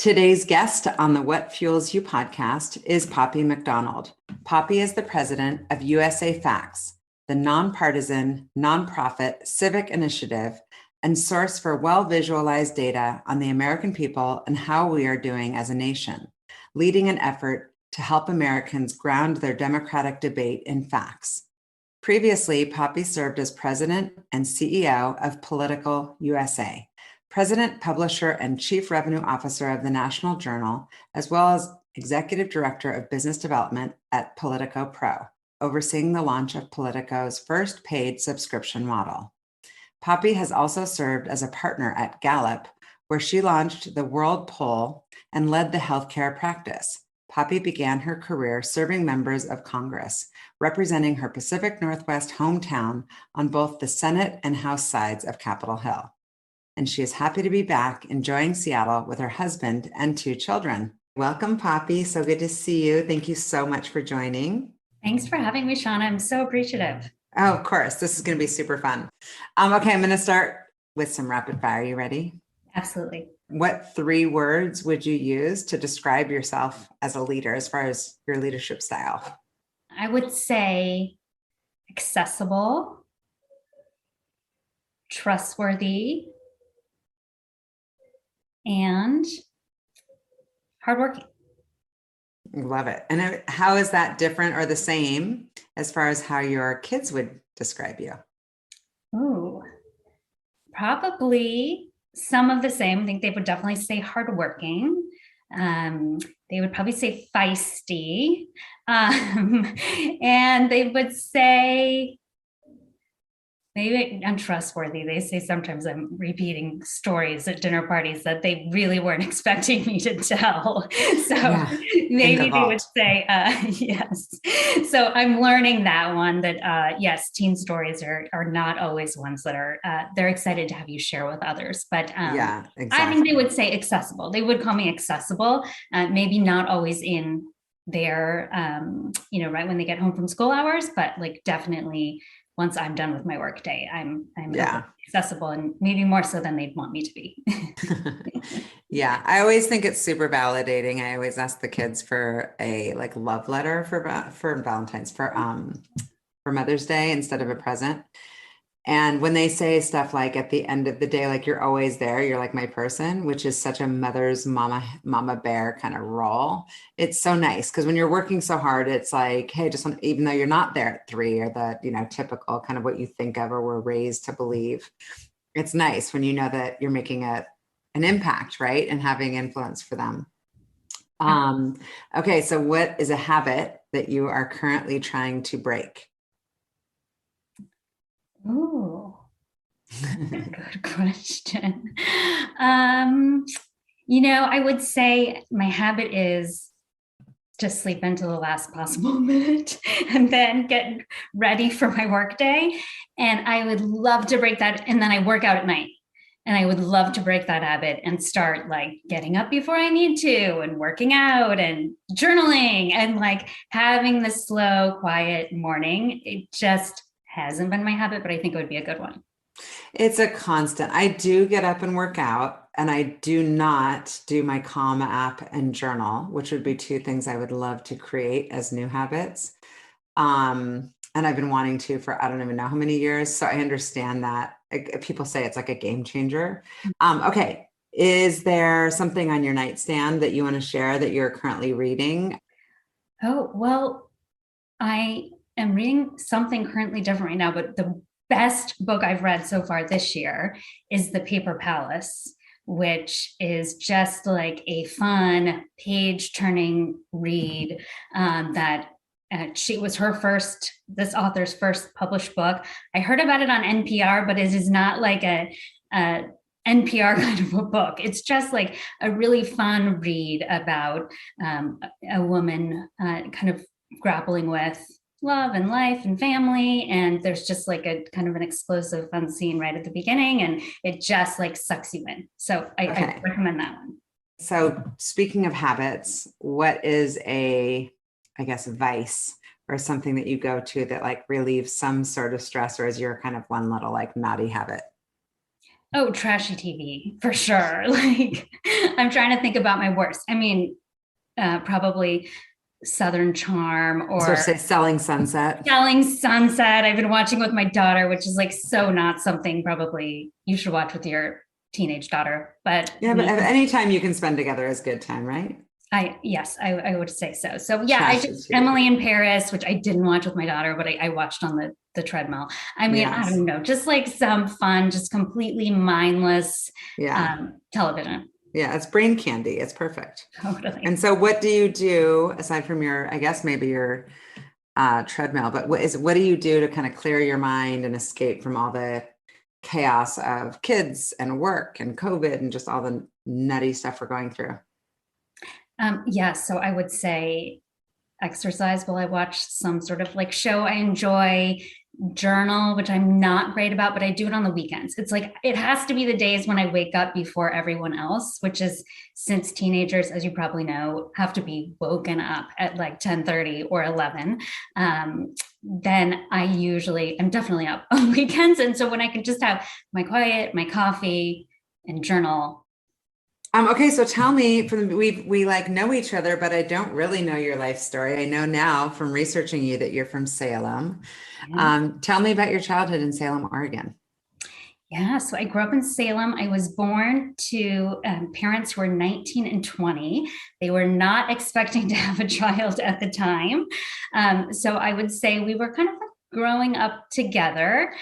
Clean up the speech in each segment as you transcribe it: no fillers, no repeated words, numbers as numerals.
Today's guest on the What Fuels You podcast is Poppy Mcdonald. Poppy is the president of USAFacts, the nonpartisan, nonprofit civic initiative and source for well-visualized data on the American people and how we are doing as a nation, leading an effort to help Americans ground their democratic debate in facts. Previously, Poppy served as president and CEO of POLITICO USA, president, publisher, and chief revenue officer of the National Journal, as well as executive director of business development at POLITICO Pro, overseeing the launch of Politico's first paid subscription model. Poppy has also served as a partner at Gallup, where she launched the World Poll and led the healthcare practice. Poppy began her career serving members of Congress, representing her Pacific Northwest hometown on both the Senate and House sides of Capitol Hill. And she is happy to be back enjoying Seattle with her husband and 2 children. Welcome, Poppy. So good to see you. Thank you so much for joining. Thanks for having me, Shauna. I'm so appreciative. Oh, of course. This is going to be super fun. Okay, I'm going to start with some rapid fire. Are you ready? Absolutely. What 3 words would you use to describe yourself as a leader as far as your leadership style? I would say accessible, trustworthy, and hardworking. Love it. And how is that different or the same as far as how your kids would describe you? Ooh, probably some of the same. I think they would definitely say hardworking. They would probably say feisty. And they would say maybe untrustworthy. They say sometimes I'm repeating stories at dinner parties that they really weren't expecting me to tell. So yeah, maybe they would say, yes. So I'm learning that one that, yes, teen stories are not always ones that are, they're excited to have you share with others. But yeah, exactly. I think they would say accessible. They would call me accessible, maybe not always in their, right when they get home from school hours, but like definitely once I'm done with my work day, I'm accessible, and maybe more so than they'd want me to be. Yeah, I always think it's super validating. I always ask the kids for a love letter for Valentine's, for Mother's Day instead of a present. And when they say stuff like at the end of the day, like you're always there, you're like my person, which is such a mother's mama bear kind of role. It's so nice because when you're working so hard, it's like, hey, even though you're not there at 3 or the typical kind of what you think of or were raised to believe, it's nice when you know that you're making an impact, right, and having influence for them. Okay, so what is a habit that you are currently trying to break? Ooh, good question. I would say my habit is to sleep until the last possible minute and then get ready for my work day. And I would love to break that. And then I work out at night. And I would love to break that habit and start getting up before I need to and working out and journaling and having the slow, quiet morning. It just hasn't been my habit, but I think it would be a good one. It's a constant. I do get up and work out, and I do not do my Calm app and journal, which would be 2 things I would love to create as new habits. And I've been wanting to for I don't even know how many years. So I understand that people say it's like a game changer. Okay. Is there something on your nightstand that you want to share that you're currently reading? Oh, well, I am reading something currently different right now, but the best book I've read so far this year is The Paper Palace, which is just like a fun page-turning read that she was this author's first published book. I heard about it on NPR, but it is not like a NPR kind of a book. It's just like a really fun read about a woman kind of grappling with love and life and family. And there's just like a kind of an explosive fun scene right at the beginning, and it just sucks you in. So I recommend that one. So speaking of habits, what is a vice or something that you go to that relieves some sort of stress, or is your kind of one little naughty habit? Oh, trashy TV for sure. Like, I'm trying to think about my worst. I mean, probably Southern Charm So or say Selling Sunset. Selling Sunset. I've been watching with my daughter, which is like so not something probably you should watch with your teenage daughter. But Yeah, but any time you can spend together is good time, right? yes, I would say so. So yeah, I Trashy just TV. Emily in Paris, which I didn't watch with my daughter, but I watched on the treadmill. I mean, I Yes. don't know, just like some fun, just completely mindless Yeah. television. Yeah. It's brain candy. It's perfect. Totally. And so what do you do aside from your, I guess maybe your treadmill, but what do you do to kind of clear your mind and escape from all the chaos of kids and work and COVID and just all the nutty stuff we're going through? Yeah, so I would say exercise while I watch some sort of like show I enjoy, journal, which I'm not great about, but I do it on the weekends. It's like it has to be the days when I wake up before everyone else, which is since teenagers, as you probably know, have to be woken up at like 10:30 or 11. Then I'm definitely up on weekends. And so when I can just have my quiet, my coffee, and journal. Okay, so tell me we like know each other, but I don't really know your life story. I know now from researching you that you're from Salem. Yeah. Tell me about your childhood in Salem, Oregon. Yeah, so I grew up in Salem. I was born to parents who were 19 and 20. They were not expecting to have a child at the time. So I would say we were kind of like growing up together.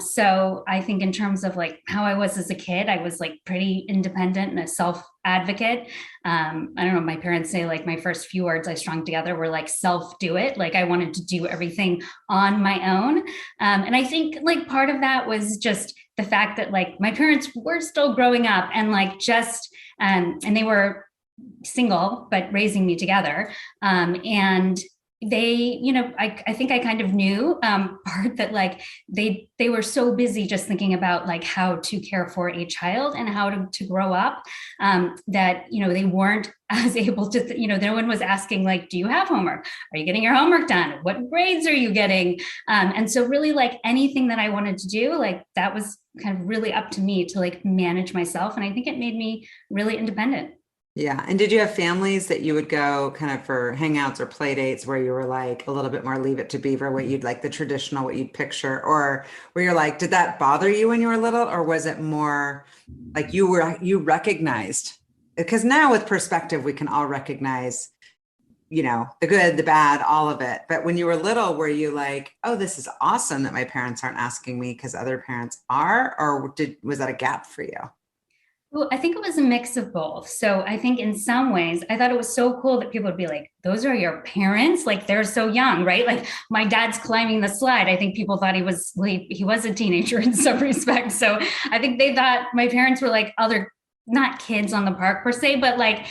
So I think in terms of like how I was as a kid, I was like pretty independent and a self advocate. I don't know, my parents say like my first few words I strung together were like self do it. Like I wanted to do everything on my own. And I think like part of that was just the fact that like my parents were still growing up and like just, and they were single, but raising me together. And they, I think I kind of knew part that like they were so busy just thinking about like how to care for a child and how to grow up, that they weren't as able to no one was asking like, do you have homework, are you getting your homework done, what grades are you getting, and so really like anything that I wanted to do, like that was kind of really up to me to like manage myself, and I think it made me really independent. Yeah. And did you have families that you would go kind of for hangouts or play dates where you were like a little bit more leave it to beaver, what you'd like the traditional, what you'd picture, or where you're like, did that bother you when you were little? Or was it more like you recognized? Because now with perspective, we can all recognize, the good, the bad, all of it. But when you were little, were you like, oh, this is awesome that my parents aren't asking me because other parents are? Or was that a gap for you? Well, I think it was a mix of both. So I think in some ways, I thought it was so cool that people would be like, those are your parents? Like they're so young, right? Like my dad's climbing the slide. I think people thought he was a teenager in some respects. So I think they thought my parents were like other, not kids on the park per se, but like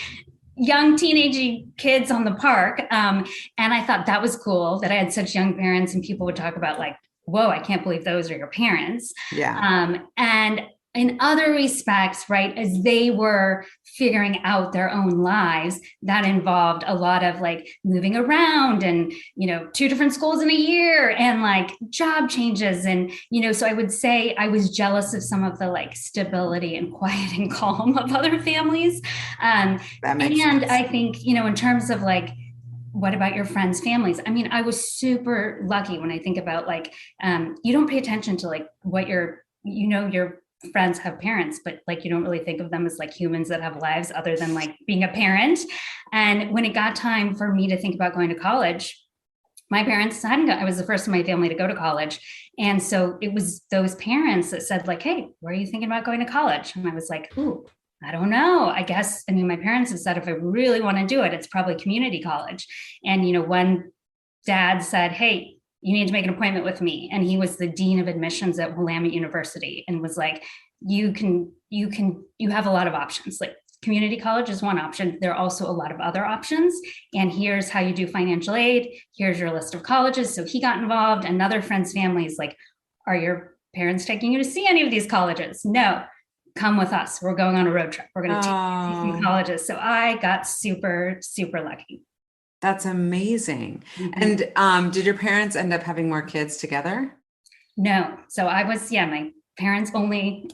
young teenage kids on the park. And I thought that was cool that I had such young parents, and people would talk about like, whoa, I can't believe those are your parents. Yeah. And in other respects, right, as they were figuring out their own lives, that involved a lot of like moving around and, two different schools in a year and like job changes. And, so I would say I was jealous of some of the like stability and quiet and calm of other families. That makes And sense. I think, in terms of like, what about your friends' families? I mean, I was super lucky when I think about like, you don't pay attention to like what your friends have parents, but like you don't really think of them as like humans that have lives other than like being a parent. And when it got time for me to think about going to college, my parents hadn't I was the first in my family to go to college. And so it was those parents that said like, hey, where are you thinking about going to college? And I was like, ooh, I don't know. I mean, my parents have said if I really want to do it, it's probably community college. And, one dad said, hey, you need to make an appointment with me. And he was the dean of admissions at Willamette University and was like, you have a lot of options. Like community college is one option. There are also a lot of other options. And here's how you do financial aid. Here's your list of colleges. So he got involved. Another friend's family is like, are your parents taking you to see any of these colleges? No, come with us. We're going on a road trip. We're going to take you to some colleges. So I got super, super lucky. That's amazing. Mm-hmm. And did your parents end up having more kids together? No. So I was, my parents only,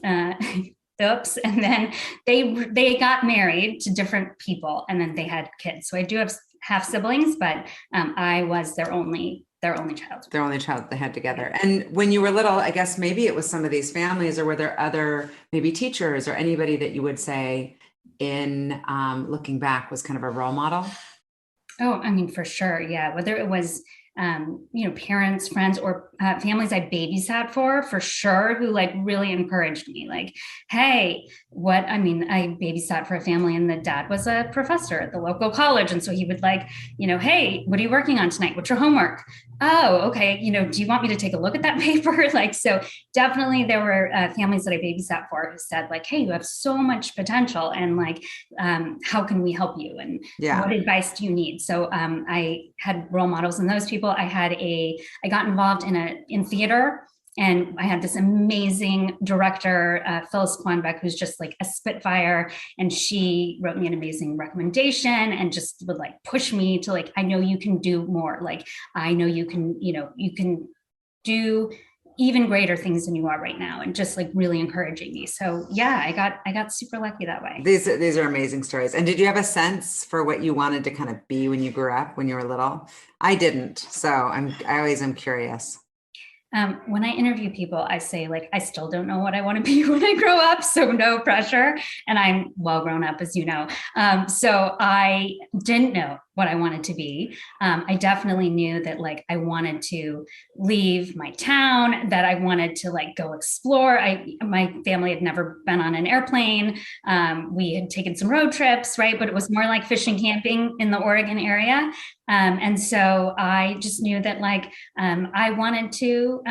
oops, and then they got married to different people, and then they had kids. So I do have half siblings, but I was their only child. Their only child they had together. And when you were little, I guess maybe it was some of these families, or were there other maybe teachers or anybody that you would say in looking back was kind of a role model? Oh, I mean, for sure. Yeah. Whether it was, parents, friends, or families I babysat for sure, who like really encouraged me. Like, hey, I babysat for a family and the dad was a professor at the local college. And so he would like, hey, what are you working on tonight? What's your homework? Oh, okay. Do you want me to take a look at that paper? Like, so definitely there were families that I babysat for who said like, hey, you have so much potential, and like, how can we help you? And what advice do you need? So I had role models in those people. I got involved in theater, and I had this amazing director, Phyllis Quanbeck, who's just like a spitfire. And she wrote me an amazing recommendation and just would like push me to like, I know you can do more. Like, I know you can, you can do even greater things than you are right now, and just like really encouraging me. So yeah, I got super lucky that way. These are amazing stories. And did you have a sense for what you wanted to kind of be when you grew up, when you were little? I didn't. So I always am curious. When I interview people, I say like, I still don't know what I want to be when I grow up. So no pressure. And I'm well grown up, as you know. So I didn't know what I wanted to be. I definitely knew that like I wanted to leave my town, that I wanted to like go explore. My family had never been on an airplane. We had taken some road trips, right? But it was more like fishing, camping in the Oregon area. And so I just knew that like I wanted to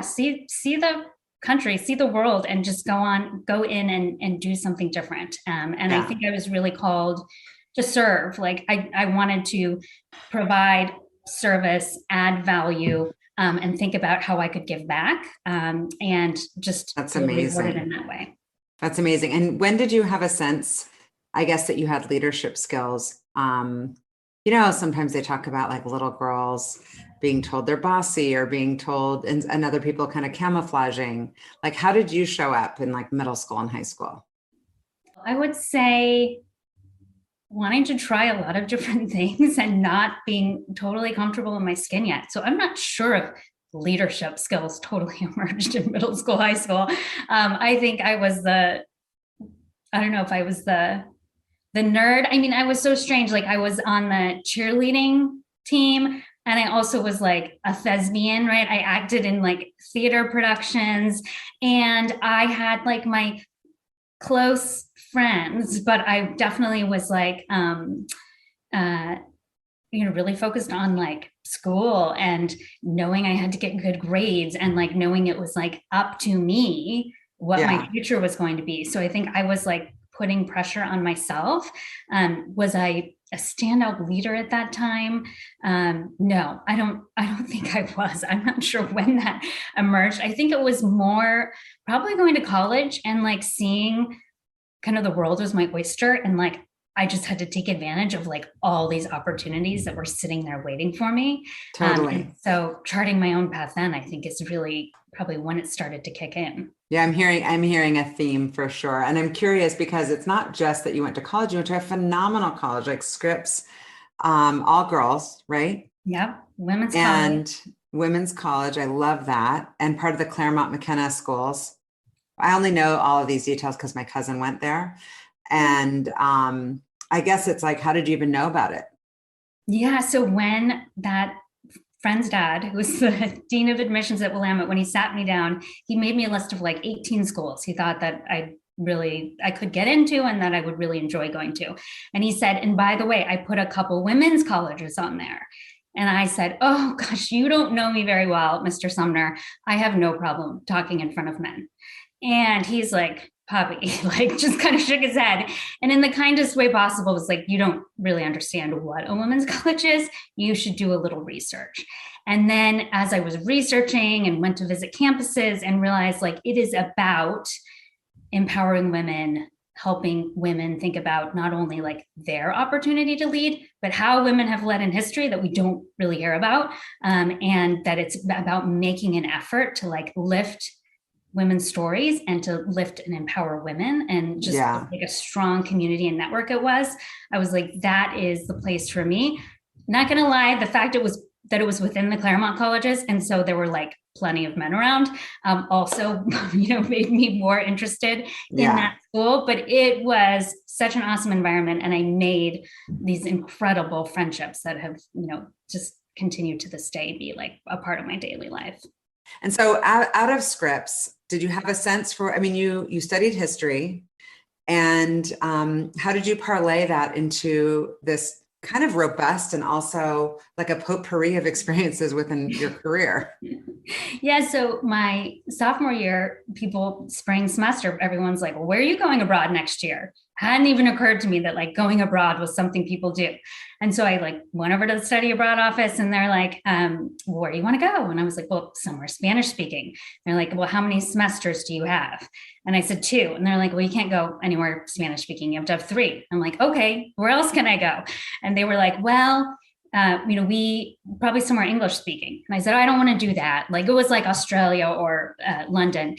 see the country, see the world, and just go in and do something different. I think I was really called to serve. Like I wanted to provide service, add value, and think about how I could give back, and just that's amazing in that way. That's amazing. And when did you have a sense, I guess, that you had leadership skills? Sometimes they talk about like little girls being told they're bossy, or being told, and other people kind of camouflaging. Like, how did you show up in like middle school and high school? I would say wanting to try a lot of different things and not being totally comfortable in my skin yet. So I'm not sure if leadership skills totally emerged in middle school, high school. I think I was I don't know if I was the nerd. I mean, I was so strange. Like I was on the cheerleading team, and I also was like a thespian, right? I acted in like theater productions, and I had like my close friends, but I definitely was like, really focused on like school and knowing I had to get good grades, and like knowing it was like up to me what my future was going to be. So I think I was like putting pressure on myself. Was I a standout leader at that time? No, I don't think I was. I'm not sure when that emerged. I think it was more probably going to college and like seeing kind of the world was my oyster, and like I just had to take advantage of like all these opportunities that were sitting there waiting for me. Totally. So charting my own path then, I think, is really probably when it started to kick in. Yeah, I'm hearing a theme for sure. And I'm curious because it's not just that you went to college, you went to a phenomenal college, like Scripps, all girls, right? Yep. Women's college. I love that. And part of the Claremont McKenna schools. I only know all of these details because my cousin went there. And I guess it's like, how did you even know about it? Yeah. So when that friend's dad, who was the dean of admissions at Willamette, when he sat me down, he made me a list of like 18 schools he thought that I could get into and that I would really enjoy going to. And he said, and by the way, I put a couple women's colleges on there. And I said, oh gosh, you don't know me very well, Mr. Sumner. I have no problem talking in front of men. And he's like, Poppy, like just kind of shook his head. And in the kindest way possible was like, you don't really understand what a women's college is. You should do a little research. And then as I was researching and went to visit campuses and realized like it is about empowering women, helping women think about not only like their opportunity to lead, but how women have led in history that we don't really hear about. And that it's about making an effort to like lift women's stories and to lift and empower women, and just like a strong community and network it was. I was like, that is the place for me. Not gonna lie, the fact it was within the Claremont colleges, and so there were like plenty of men around, also, made me more interested in that school. But it was such an awesome environment, and I made these incredible friendships that have, just continued to this day be like a part of my daily life. And so out of Scripps, did you have a sense for, I mean, you studied history, and how did you parlay that into this kind of robust and also like a potpourri of experiences within your career? Yeah. So my sophomore year, spring semester, everyone's like, well, where are you going abroad next year? Hadn't even occurred to me that like going abroad was something people do. And so I like went over to the study abroad office, and they're like, where do you want to go? And I was like, well, somewhere Spanish speaking. They're like, well, how many semesters do you have? And I said 2. And they're like, well, you can't go anywhere Spanish speaking. You have to have 3. I'm like, okay, where else can I go? And they were like, well, we probably somewhere English speaking. And I said, I don't want to do that. Like, it was like Australia or London.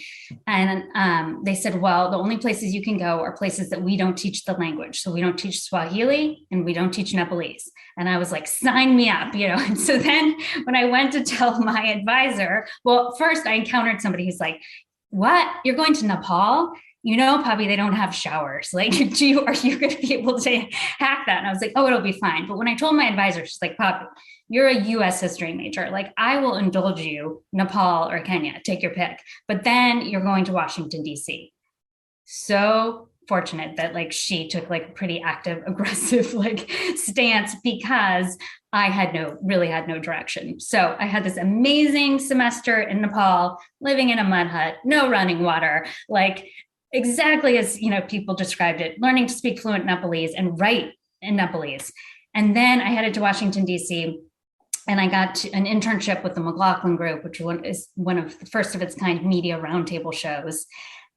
And they said, well, the only places you can go are places that we don't teach the language. So we don't teach Swahili and we don't teach Nepalese. And I was like, sign me up, And so then when I went to tell my advisor, well, first I encountered somebody who's like, what? You're going to Nepal? Poppy, they don't have showers. Like, are you going to be able to hack that? And I was like, oh, it'll be fine. But when I told my advisor, she's like, Poppy, you're a US history major. Like, I will indulge you Nepal or Kenya, take your pick. But then you're going to Washington, D.C. So fortunate that like she took like a pretty active, aggressive like stance, because I really had no direction. So I had this amazing semester in Nepal, living in a mud hut, no running water, like exactly as, people described it, learning to speak fluent Nepalese and write in Nepalese. And then I headed to Washington, D.C., and I got an internship with the McLaughlin Group, which is one of the first of its kind media roundtable shows.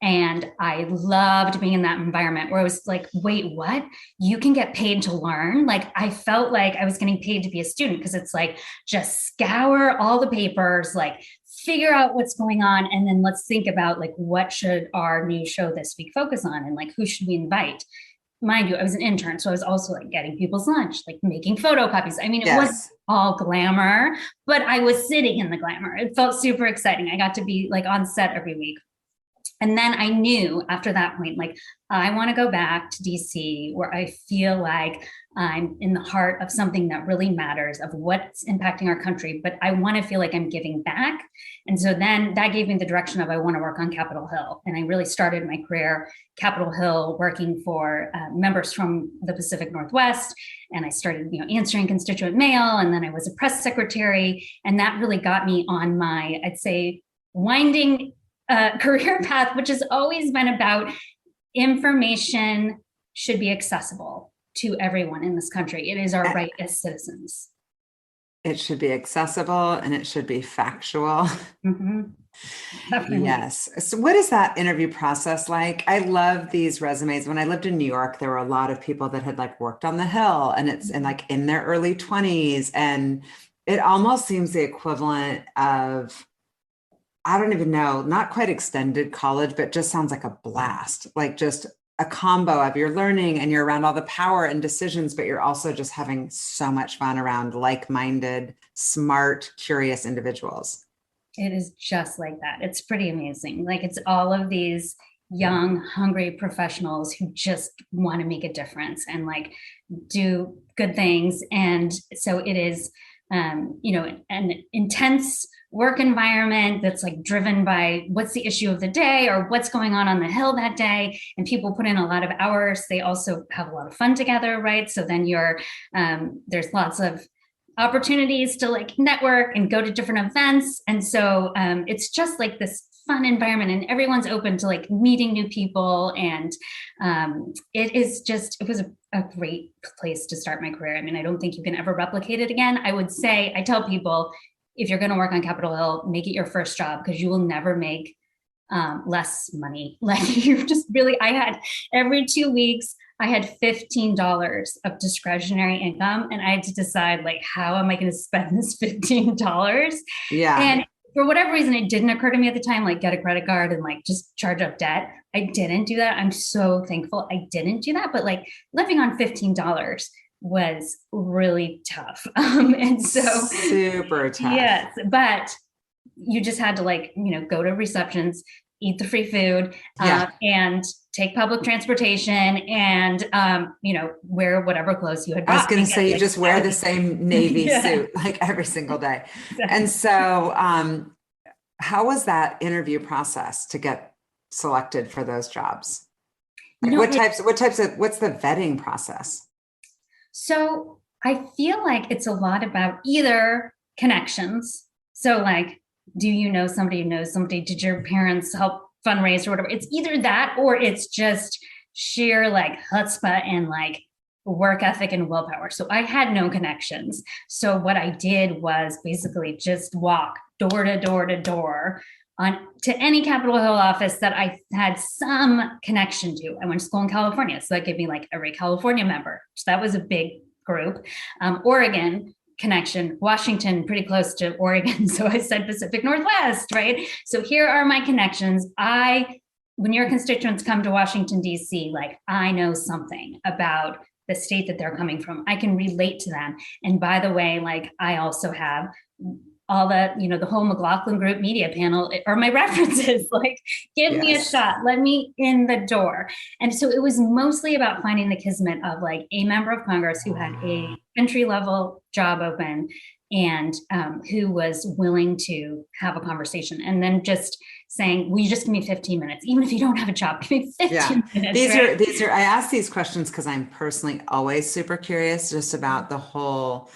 And I loved being in that environment where I was like, wait, what? You can get paid to learn? Like, I felt like I was getting paid to be a student, because it's like, just scour all the papers, like figure out what's going on. And then let's think about like, what should our new show this week focus on? And like, who should we invite? Mind you, I was an intern. So I was also like getting people's lunch, like making photocopies. I mean, it wasn't all glamour, but I was sitting in the glamour. It felt super exciting. I got to be like on set every week. And then I knew after that point, like, I want to go back to DC, where I feel like I'm in the heart of something that really matters, of what's impacting our country, but I want to feel like I'm giving back. And so then that gave me the direction of, I want to work on Capitol Hill. And I really started my career Capitol Hill, working for members from the Pacific Northwest. And I started, answering constituent mail. And then I was a press secretary. And that really got me on my, I'd say, winding career path, which has always been about information should be accessible to everyone in this country. It is our right as citizens. It should be accessible, and it should be factual. Mm-hmm. Definitely. Yes. So what is that interview process like? I love these resumes. When I lived in New York, there were a lot of people that had like worked on the Hill, and it's in their early 20s. And it almost seems the equivalent of, I don't even know, not quite extended college, but just sounds like a blast, like just a combo of you're learning and you're around all the power and decisions, but you're also just having so much fun around like-minded, smart, curious individuals. It is just like that. It's pretty amazing. Like, it's all of these young, hungry professionals who just want to make a difference and like do good things. And so it is, an intense work environment that's like driven by what's the issue of the day or what's going on the Hill that day. And people put in a lot of hours. They also have a lot of fun together, right? So then there's lots of opportunities to like network and go to different events. And so it's just like this fun environment, and everyone's open to like meeting new people. And it was a great place to start my career. I mean, I don't think you can ever replicate it again. I tell people, if you're going to work on Capitol Hill, make it your first job, because you will never make less money. Like, you just really, I had every 2 weeks, I had $15 of discretionary income, and I had to decide, like, how am I going to spend this $15? Yeah. And for whatever reason, it didn't occur to me at the time, like get a credit card and like just charge up debt. I didn't do that. I'm so thankful I didn't do that. But like living on $15 was really tough. And so super tough. yes, but you just had to like, go to receptions, eat the free food, and take public transportation and, wear whatever clothes you had bought. I was going to say, you just wear the same Navy suit like every single day. Exactly. And so how was that interview process to get selected for those jobs? Like what's the vetting process? So I feel like it's a lot about either connections. So like, do you know somebody who knows somebody? Did your parents help fundraise or whatever? It's either that or it's just sheer like chutzpah and like work ethic and willpower. So I had no connections. So what I did was basically just walk door to door to door to any Capitol Hill office that I had some connection to. I went to school in California, so that gave me like every California member. So that was a big group. Oregon connection, Washington, pretty close to Oregon. So I said Pacific Northwest, right? So here are my connections. When your constituents come to Washington, D.C., like I know something about the state that they're coming from. I can relate to them. And by the way, like I also have all the whole McLaughlin Group media panel are my references. Like, give me a shot, let me in the door. And so it was mostly about finding the kismet of like a member of Congress who had a entry-level job open and who was willing to have a conversation, and then just saying, will you just give me 15 minutes? Even if you don't have a job, give me 15 minutes. These are, I ask these questions because I'm personally always super curious just about the whole,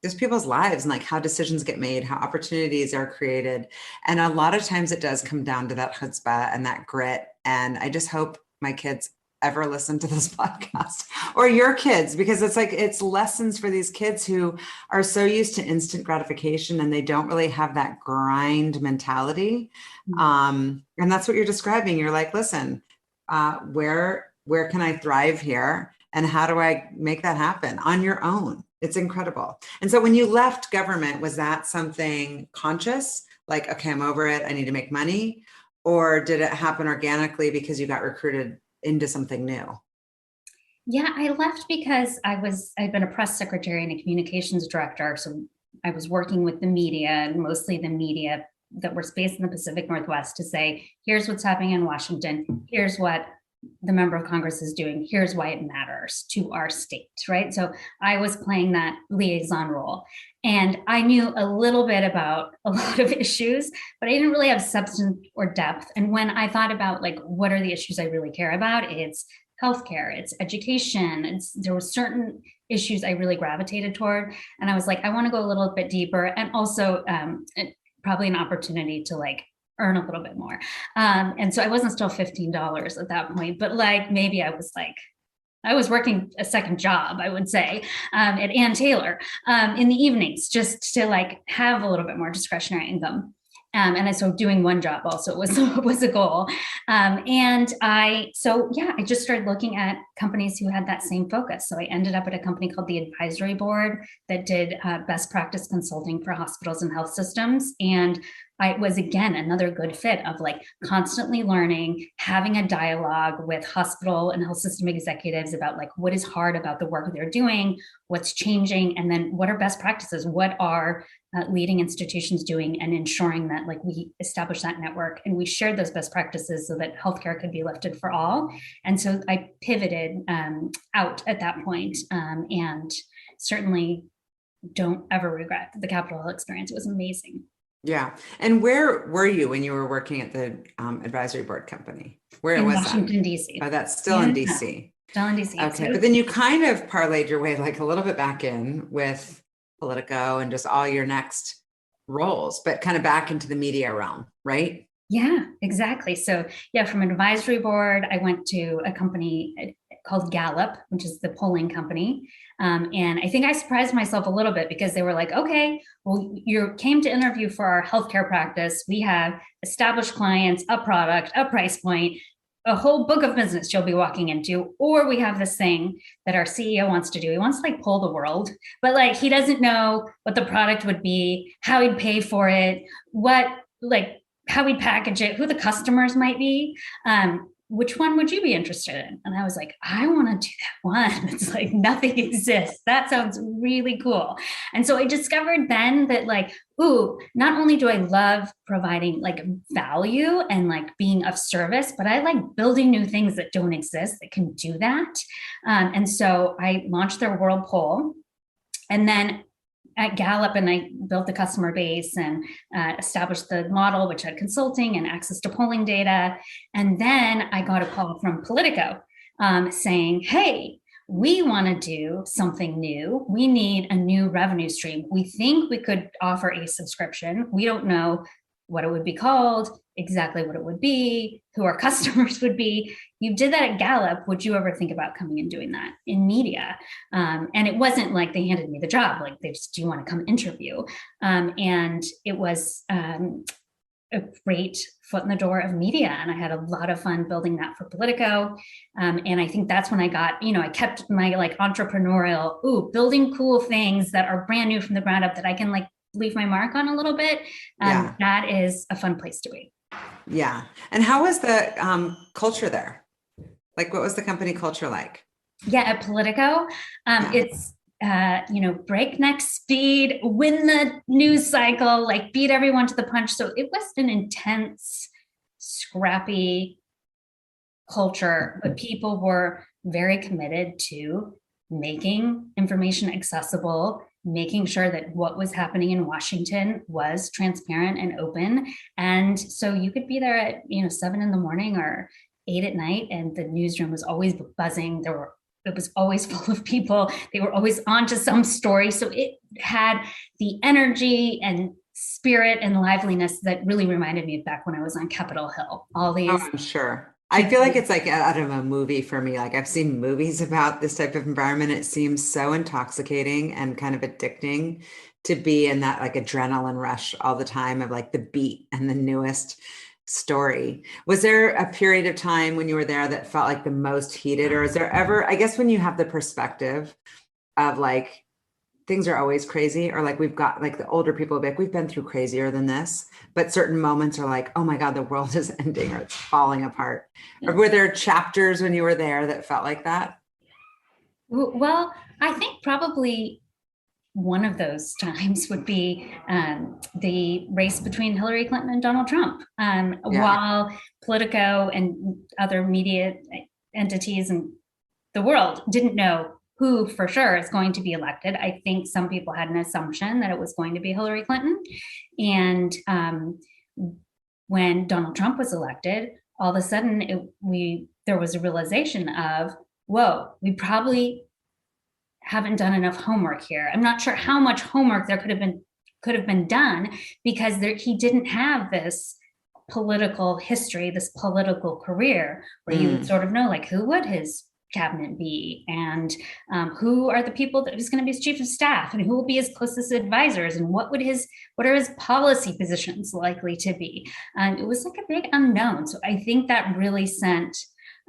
just people's lives and like how decisions get made, how opportunities are created. And a lot of times it does come down to that chutzpah and that grit. And I just hope my kids ever listen to this podcast, or your kids, because it's lessons for these kids who are so used to instant gratification and they don't really have that grind mentality. And that's what you're describing. You're like, listen, where can I thrive here? And how do I make that happen on your own? It's incredible. And so when you left government, was that something conscious? Like, okay, I'm over it, I need to make money? Or did it happen organically because you got recruited into something new? Yeah, I left because I'd been a press secretary and a communications director. So I was working with the media, and mostly the media that were based in the Pacific Northwest, to say, here's what's happening in Washington. Here's what the member of Congress is doing. Here's why it matters to our state, right? So I was playing that liaison role. And I knew a little bit about a lot of issues, but I didn't really have substance or depth. And when I thought about like, what are the issues I really care about? It's healthcare, it's education. There were certain issues I really gravitated toward. And I was like, I want to go a little bit deeper, and also probably an opportunity to like earn a little bit more. And so I wasn't still $15 at that point, but like, maybe I was working a second job, I would say, at Ann Taylor in the evenings, just to like have a little bit more discretionary income. And so doing one job also was a goal. And I just started looking at companies who had that same focus. So I ended up at a company called the Advisory Board that did best practice consulting for hospitals and health systems. And I was, again, another good fit of like constantly learning, having a dialogue with hospital and health system executives about like what is hard about the work they're doing, what's changing, and then what are best practices, what are leading institutions doing, and ensuring that like we establish that network and we shared those best practices so that healthcare could be lifted for all. And so I pivoted out at that point, and certainly don't ever regret the Capitol Hill experience. It was amazing. Yeah. And where were you when you were working at the advisory board company? Where was that? Washington, D.C. Oh, that's still in D.C. Still in D.C. Okay. But then you kind of parlayed your way like a little bit back in with Politico and just all your next roles, but kind of back into the media realm, right? Yeah, exactly. So yeah, from an advisory board, I went to a company called Gallup, which is the polling company. And I think I surprised myself a little bit because they were like, okay, well, you came to interview for our healthcare practice. We have established clients, a product, a price point. a whole book of business you'll be walking into, or we have this thing that our CEO wants to do. He wants to like pull the world, but like he doesn't know what the product would be, how he'd pay for it, what like how we'd package it, who the customers might be. Which one would you be interested in? And I was like, I want to do that one. It's like nothing exists. That sounds really cool. And so I discovered then that like, ooh, not only do I love providing like value and like being of service, but I like building new things that don't exist that can do that. And so I launched their world poll. And then at Gallup, and I built the customer base and established the model, which had consulting and access to polling data. And then I got a call from Politico saying, hey, we want to do something new. We need a new revenue stream. We think we could offer a subscription. We don't know what it would be called, exactly what it would be, who our customers would be. You did that at Gallup. Would you ever think about coming and doing that in media? And it wasn't like they handed me the job, like they just, do you want to come interview? And it was a great foot in the door of media. And I had a lot of fun building that for Politico. And I think that's when I got, I kept my like entrepreneurial, building cool things that are brand new from the ground up that I can like leave my mark on a little bit. That is a fun place to be. Yeah. And how was the culture there? Like, what was the company culture like? Yeah, at Politico, it's, breakneck speed, win the news cycle, like beat everyone to the punch. So it was an intense, scrappy culture, but people were very committed to making information accessible, making sure that what was happening in Washington was transparent and open. And so you could be there at, 7 a.m. or 8 p.m, and the newsroom was always buzzing. It was always full of people. They were always on to some story. So it had the energy and spirit and liveliness that really reminded me of back when I was on Capitol Hill. All these. Oh, I'm sure. I feel like it's like out of a movie for me. Like I've seen movies about this type of environment. It seems so intoxicating and kind of addicting to be in that like adrenaline rush all the time of like the beat and the newest story. Was there a period of time when you were there that felt like the most heated, or is there ever, I guess when you have the perspective of like, things are always crazy, or like we've got like the older people be like, we've been through crazier than this, but certain moments are like, oh my God, the world is ending or it's falling apart. Or were there chapters when you were there that felt like that? Well, I think probably one of those times would be the race between Hillary Clinton and Donald Trump. While Politico and other media entities in the world didn't know who for sure is going to be elected, I think some people had an assumption that it was going to be Hillary Clinton. And when Donald Trump was elected, all of a sudden there was a realization of, whoa, we probably haven't done enough homework here. I'm not sure how much homework there could have been done, because he didn't have this political history, this political career where you would sort of know like who would his cabinet be, and who are the people that he's going to be his chief of staff, and who will be his closest advisors, and what are his policy positions likely to be. It was like a big unknown. So I think that really sent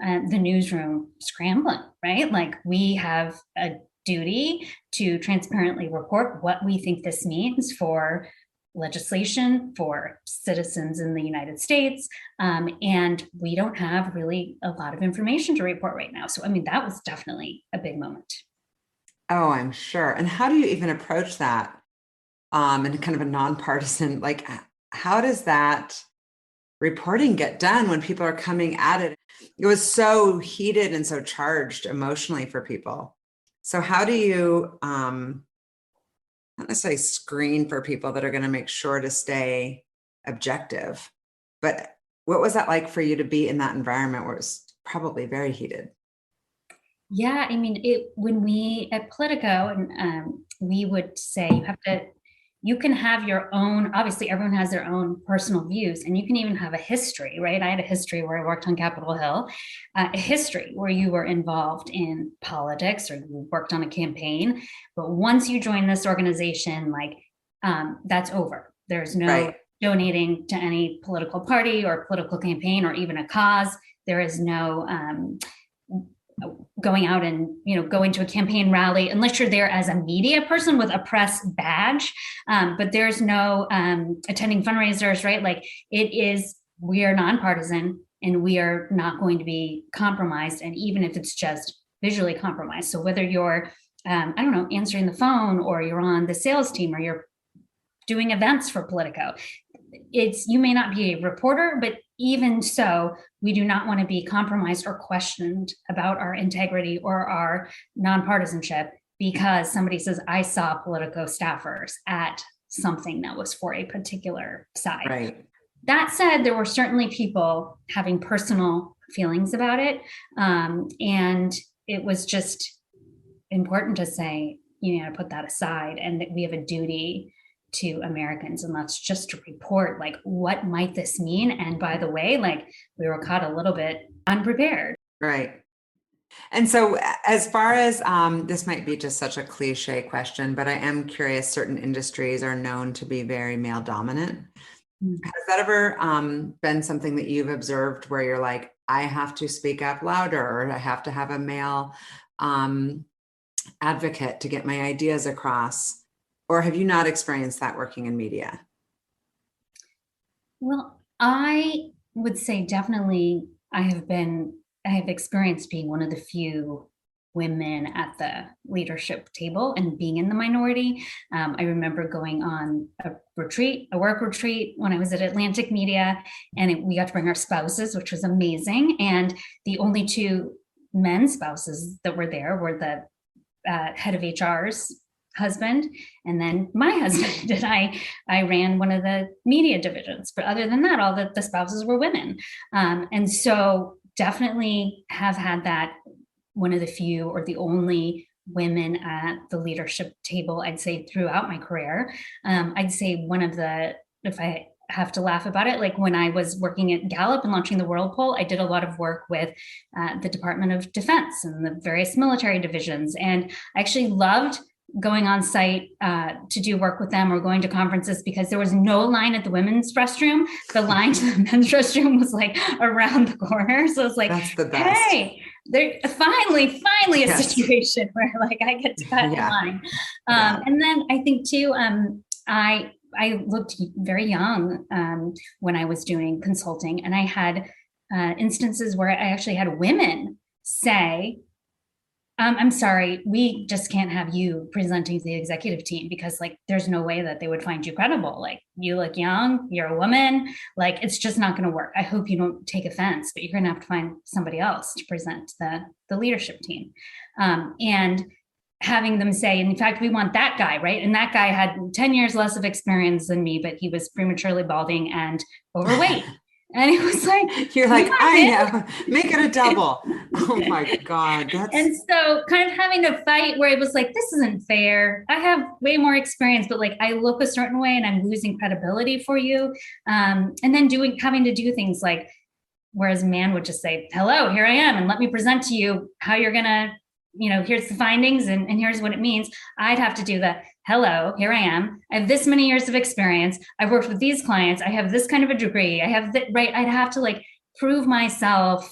the newsroom scrambling, right? Like we have a duty to transparently report what we think this means for legislation, for citizens in the United States. And we don't have really a lot of information to report right now. So, I mean, that was definitely a big moment. Oh, I'm sure. And how do you even approach that in kind of a nonpartisan, like how does that reporting get done when people are coming at it? It was so heated and so charged emotionally for people. So how do you, not necessarily screen for people that are going to make sure to stay objective, but what was that like for you to be in that environment where it was probably very heated? Yeah, I mean, when we at Politico, and we would say you can have your own, obviously everyone has their own personal views, and you can even have a history, right? I had a history where I worked on Capitol Hill, a history where you were involved in politics or you worked on a campaign. But once you join this organization, like that's over. There's no donating to any political party or political campaign or even a cause. There is no going out and, going to a campaign rally, unless you're there as a media person with a press badge. But there's no attending fundraisers, right? Like we are nonpartisan and we are not going to be compromised. And even if it's just visually compromised. So whether you're, answering the phone, or you're on the sales team, or you're doing events for Politico, you may not be a reporter, but even so, we do not want to be compromised or questioned about our integrity or our nonpartisanship because somebody says, I saw Politico staffers at something that was for a particular side. Right. That said, there were certainly people having personal feelings about it. And it was just important to say, to put that aside, and that we have a duty to Americans, and that's just to report, like, what might this mean? And by the way, like, we were caught a little bit unprepared. Right. And so as far as, this might be just such a cliche question, but I am curious, certain industries are known to be very male dominant. Has that ever been something that you've observed where you're like, I have to speak up louder, or I have to have a male advocate to get my ideas across? Or have you not experienced that working in media? Well, I would say definitely I have experienced being one of the few women at the leadership table and being in the minority. I remember going on a work retreat when I was at Atlantic Media, and we got to bring our spouses, which was amazing. And the only two men spouses that were there were the head of HR's husband, and then my husband. And I ran one of the media divisions, but other than that, all the spouses were women. And so definitely have had that, one of the few or the only women at the leadership table, I'd say, throughout my career. I'd say if I have to laugh about it, like when I was working at Gallup and launching the World Poll, I did a lot of work with the Department of Defense and the various military divisions. And I actually loved going on site to do work with them, or going to conferences, because there was no line at the women's restroom. The line to the men's restroom was like around the corner. So it's like, that's the best. Hey, there finally a situation where like I get to cut in line. And then I think too, I looked very young when I was doing consulting, and I had instances where I actually had women say, I'm sorry, we just can't have you presenting to the executive team, because like, there's no way that they would find you credible. Like, you look young, you're a woman, like, it's just not going to work. I hope you don't take offense, but you're going to have to find somebody else to present the leadership team. And having them say, in fact, we want that guy, right? And that guy had 10 years less of experience than me, but he was prematurely balding and overweight. And it was like, you're like, I know, make it a double. Oh my God. And so kind of having to fight where it was like, this isn't fair. I have way more experience, but like, I look a certain way and I'm losing credibility for you. And then having to do things like, whereas a man would just say, hello, here I am, and let me present to you how you're going to, here's the findings and here's what it means. I'd have to do the, hello, here I am. I have this many years of experience. I've worked with these clients. I have this kind of a degree. I have right. I'd have to like prove myself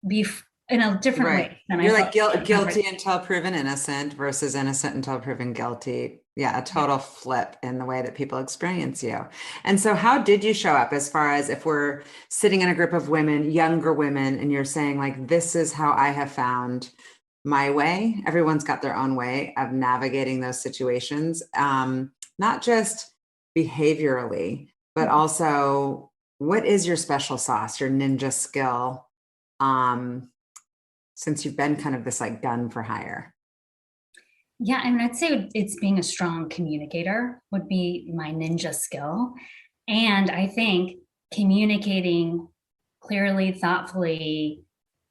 in a different way. You're like guilty until proven innocent versus innocent until proven guilty. Yeah, a total flip in the way that people experience you. And so how did you show up, as far as if we're sitting in a group of women, younger women, and you're saying like, this is how I have found my way? Everyone's got their own way of navigating those situations, not just behaviorally, but also what is your special sauce, your ninja skill, since you've been kind of this like gun for hire? Yeah, I mean, I'd say it's being a strong communicator would be my ninja skill. And I think communicating clearly, thoughtfully,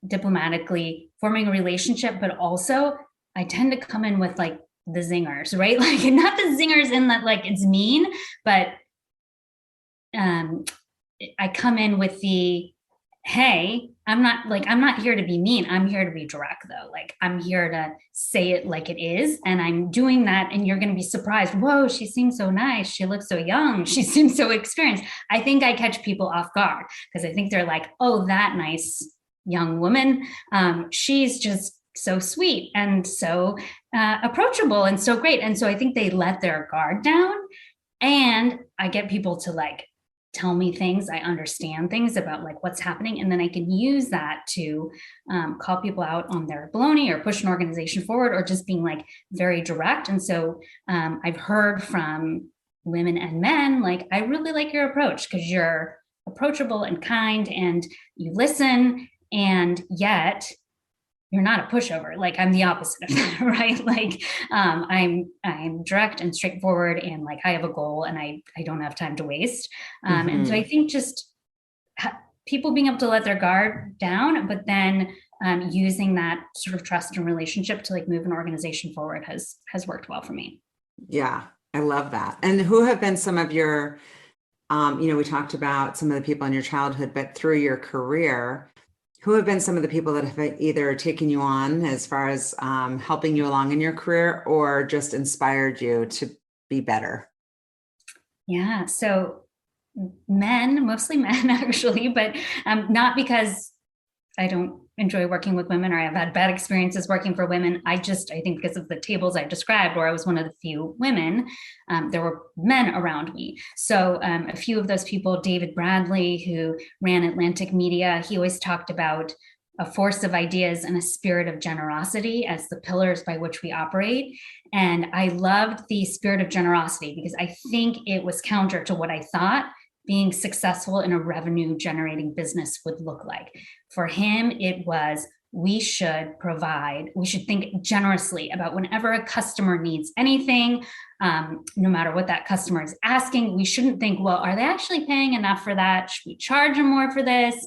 diplomatically, forming a relationship, but also I tend to come in with like the zingers, right? Like, not the zingers in that like it's mean, but I come in with the, hey, I'm not here to be mean. I'm here to be direct though. Like, I'm here to say it like it is. And I'm doing that. And you're going to be surprised. Whoa, she seems so nice. She looks so young. She seems so experienced. I think I catch people off guard because I think they're like, oh, that nice young woman. She's just so sweet and so approachable and so great. And so I think they let their guard down, and I get people to like tell me things. I understand things about like what's happening. And then I can use that to call people out on their baloney or push an organization forward, or just being like very direct. And so I've heard from women and men, like, I really like your approach because you're approachable and kind and you listen, and yet you're not a pushover. Like, I'm the opposite of that, right? Like, I'm direct and straightforward, and like I have a goal, and I don't have time to waste. And so I think just people being able to let their guard down, but then using that sort of trust and relationship to like move an organization forward has worked well for me. Yeah, I love that. And who have been some of your, we talked about some of the people in your childhood, but through your career, who have been some of the people that have either taken you on as far as helping you along in your career, or just inspired you to be better? Yeah, so men, mostly men actually, but not because I don't enjoy working with women or I've had bad experiences working for women. I think because of the tables I described, where I was one of the few women, there were men around me. So a few of those people, David Bradley, who ran Atlantic Media, he always talked about a force of ideas and a spirit of generosity as the pillars by which we operate. And I loved the spirit of generosity because I think it was counter to what I thought being successful in a revenue generating business would look like. For him, it was, we should think generously about whenever a customer needs anything, no matter what that customer is asking. We shouldn't think, well, are they actually paying enough for that? Should we charge them more for this?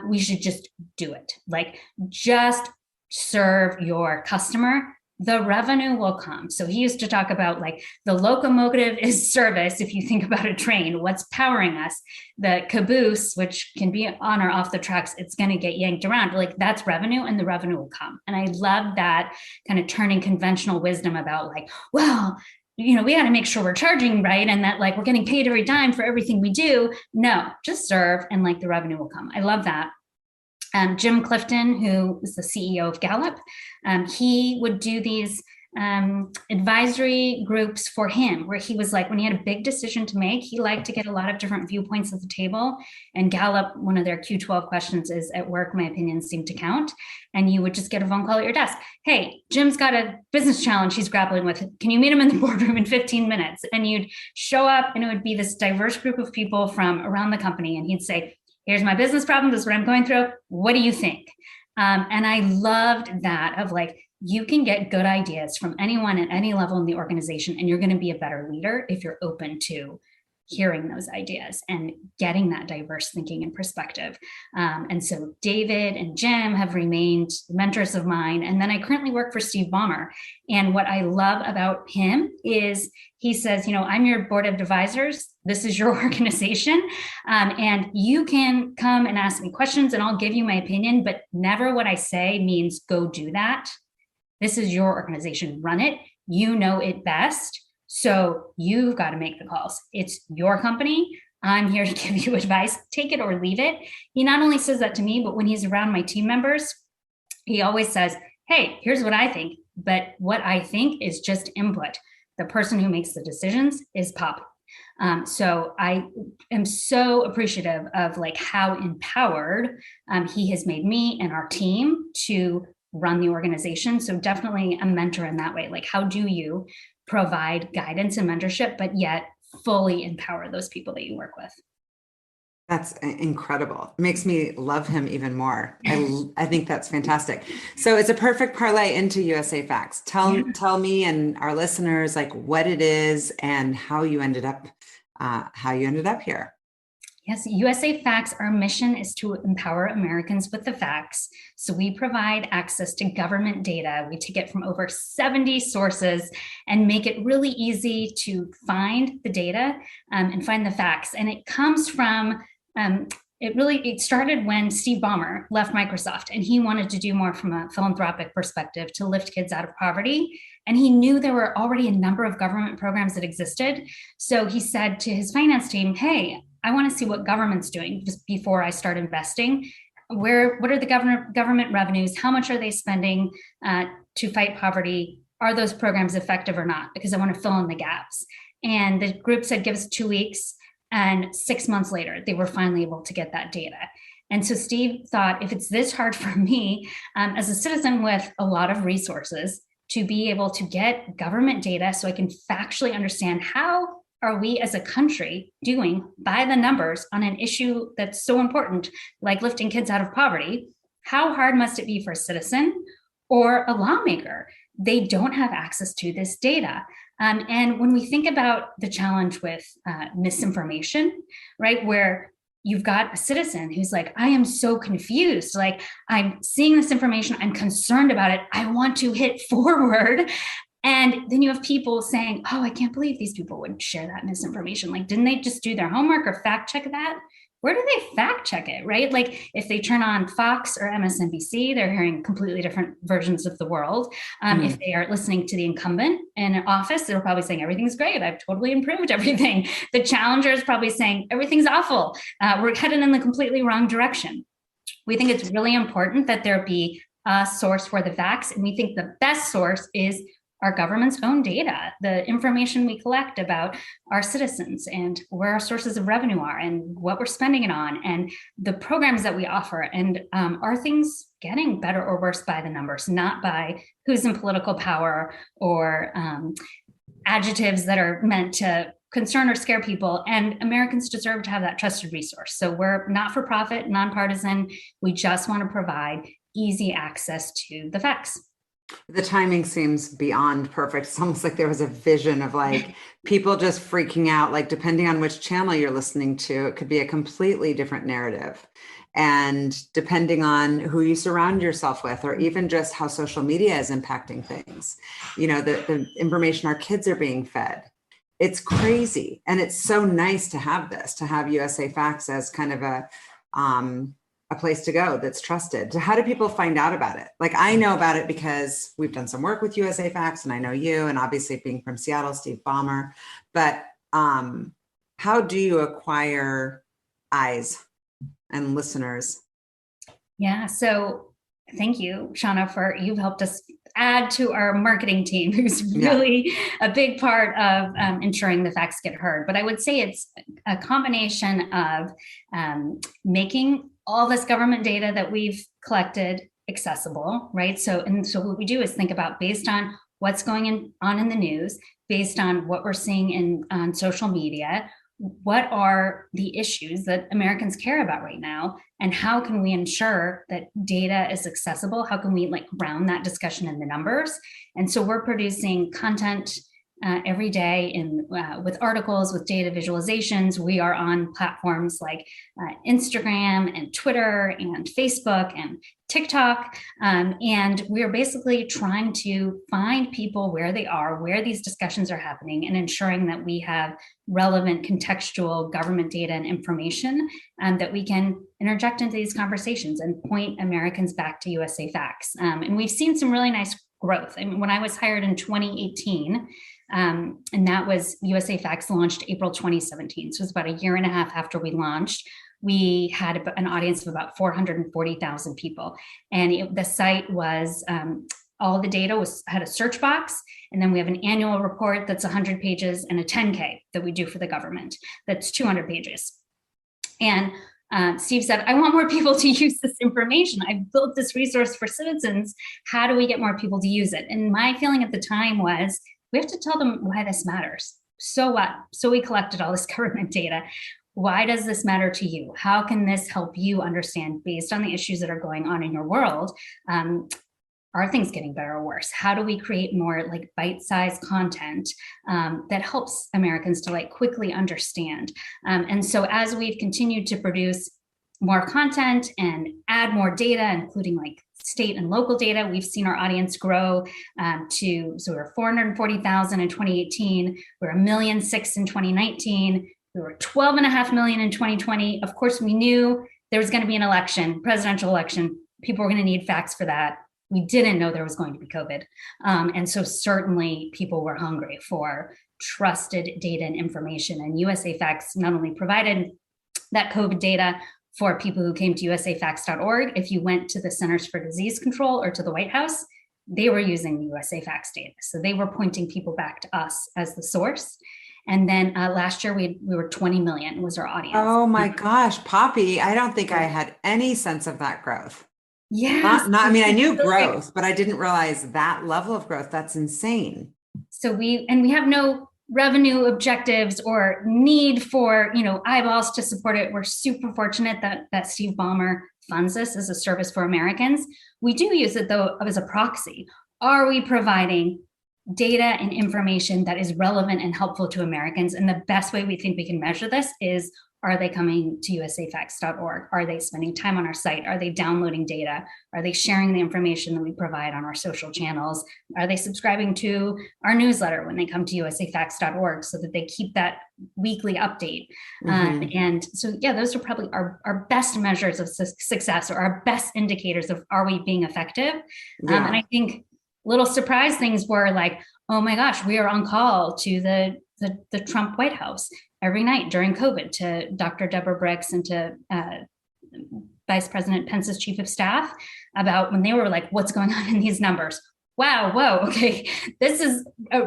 We should just do it. Like, just serve your customer. The revenue will come. So he used to talk about like the locomotive is service. If you think about a train, what's powering us? The caboose, which can be on or off the tracks, it's going to get yanked around. Like, that's revenue, and the revenue will come. And I love that kind of turning conventional wisdom about like, well, we got to make sure we're charging right, and that like we're getting paid every dime for everything we do. No, just serve, and like the revenue will come. I love that. Jim Clifton, who is the CEO of Gallup, he would do these advisory groups for him, where he was like, when he had a big decision to make, he liked to get a lot of different viewpoints at the table. And Gallup, one of their Q12 questions is, at work, my opinions seem to count. And you would just get a phone call at your desk. Hey, Jim's got a business challenge he's grappling with. Can you meet him in the boardroom in 15 minutes? And you'd show up, and it would be this diverse group of people from around the company. And he'd say, here's my business problem. This is what I'm going through. What do you think? And I loved that, of like, you can get good ideas from anyone at any level in the organization, and you're going to be a better leader if you're open to hearing those ideas and getting that diverse thinking and perspective. And so David and Jim have remained mentors of mine. And then I currently work for Steve Ballmer. And what I love about him is he says, I'm your board of advisors. This is your organization. And you can come and ask me questions, and I'll give you my opinion, but never what I say means go do that. This is your organization. Run it. You know it best. So you've got to make the calls. It's your company. I'm here to give you advice. Take it or leave it. He not only says that to me, but when he's around my team members, he always says, hey, here's what I think. But what I think is just input. The person who makes the decisions is Poppy. So I am so appreciative of like how empowered he has made me and our team to run the organization. So definitely a mentor in that way. Like, how do you provide guidance and mentorship, but yet fully empower those people that you work with? That's incredible. It makes me love him even more. I think that's fantastic. So it's a perfect parlay into USAFacts. Tell me and our listeners like what it is and how you ended up here. Yes, USAFacts, our mission is to empower Americans with the facts. So we provide access to government data. We take it from over 70 sources and make it really easy to find the data and find the facts. And it comes from, it started when Steve Ballmer left Microsoft, and he wanted to do more from a philanthropic perspective to lift kids out of poverty. And he knew there were already a number of government programs that existed. So he said to his finance team, hey, I want to see what government's doing just before I start investing. what are the government revenues? How much are they spending to fight poverty? Are those programs effective or not? Because I want to fill in the gaps. And the group said, give us 2 weeks. And 6 months later, they were finally able to get that data. And so Steve thought, if it's this hard for me as a citizen with a lot of resources to be able to get government data so I can factually understand how are we as a country doing by the numbers on an issue that's so important, like lifting kids out of poverty, how hard must it be for a citizen or a lawmaker? They don't have access to this data. And when we think about the challenge with misinformation, right, where you've got a citizen who's like, I am so confused. Like, I'm seeing this information. I'm concerned about it. I want to hit forward. And then you have people saying, oh, I can't believe these people would share that misinformation. Like, didn't they just do their homework or fact check that? Where do they fact check it, right? Like, if they turn on Fox or MSNBC, they're hearing completely different versions of the world. If they are listening to the incumbent in an office, they're probably saying everything's great. I've totally improved everything. The challenger is probably saying everything's awful. We're headed in the completely wrong direction. We think it's really important that there be a source for the facts. And we think the best source is our government's own data, the information we collect about our citizens and where our sources of revenue are and what we're spending it on and the programs that we offer. And are things getting better or worse by the numbers, not by who's in political power or adjectives that are meant to concern or scare people. And Americans deserve to have that trusted resource. So we're not-for-profit, nonpartisan. We just want to provide easy access to the facts. The timing seems beyond perfect. It's almost like there was a vision of like people just freaking out, like depending on which channel you're listening to, it could be a completely different narrative. And depending on who you surround yourself with, or even just how social media is impacting things, you know, the information our kids are being fed. It's crazy. And it's so nice to have this, to have USA Facts as kind of a place to go that's trusted. So how do people find out about it? Like, I know about it because we've done some work with USA Facts, and I know you, and obviously being from Seattle, Steve Ballmer. But how do you acquire eyes and listeners? Yeah, so thank you, Shauna, for you've helped us add to our marketing team, who's really a big part of ensuring the facts get heard. But I would say it's a combination of making all this government data that we've collected accessible, right? So what we do is think about, based on what's going on in the news, based on what we're seeing on social media, what are the issues that Americans care about right now, and how can we ensure that data is accessible? How can we like ground that discussion in the numbers? And so we're producing content every day with articles, with data visualizations. We are on platforms like Instagram and Twitter and Facebook and TikTok. And we're basically trying to find people where they are, where these discussions are happening, and ensuring that we have relevant contextual government data and information that we can interject into these conversations and point Americans back to USA Facts. And we've seen some really nice growth. I mean, when I was hired in 2018, and that was USA Facts launched April 2017. So it was about a year and a half after we launched. We had an audience of about 440,000 people. And the site was, all the data had a search box. And then we have an annual report that's 100 pages and a 10K that we do for the government. That's 200 pages. And Steve said, I want more people to use this information. I've built this resource for citizens. How do we get more people to use it? And my feeling at the time was, we have to tell them why this matters. So what? So we collected all this government data. Why does this matter to you? How can this help you understand, based on the issues that are going on in your world, are things getting better or worse? How do we create more like bite-sized content that helps Americans to like quickly understand? And so as we've continued to produce more content and add more data, including like state and local data, we've seen our audience grow so we're 440,000 in 2018, we're 1.6 million in 2019, we were 12.5 million in 2020. Of course, we knew there was going to be an election, presidential election. People were going to need facts for that. We didn't know there was going to be COVID. And so certainly people were hungry for trusted data and information. And USA Facts not only provided that COVID data for people who came to USAFacts.org. If you went to the Centers for Disease Control or to the White House, they were using the USAFacts data. So they were pointing people back to us as the source. And then last year we were 20 million was our audience. Oh my gosh, Poppy, I don't think I had any sense of that growth. Yes. I mean, I knew growth, but I didn't realize that level of growth. That's insane. So we have no revenue objectives or need for, eyeballs to support it. We're super fortunate that Steve Ballmer funds us as a service for Americans. We do use it though as a proxy. Are we providing data and information that is relevant and helpful to Americans? And the best way we think we can measure this is, are they coming to USAFacts.org? Are they spending time on our site? Are they downloading data? Are they sharing the information that we provide on our social channels? Are they subscribing to our newsletter when they come to USAFacts.org so that they keep that weekly update? And so, yeah, those are probably our best measures of success, or our best indicators of, are we being effective? And I think little surprise things were like, oh my gosh, we are on call to the Trump White House every night during COVID, to Dr. Deborah Bricks and to Vice President Pence's chief of staff, about when they were like, what's going on in these numbers? Wow, whoa, okay, this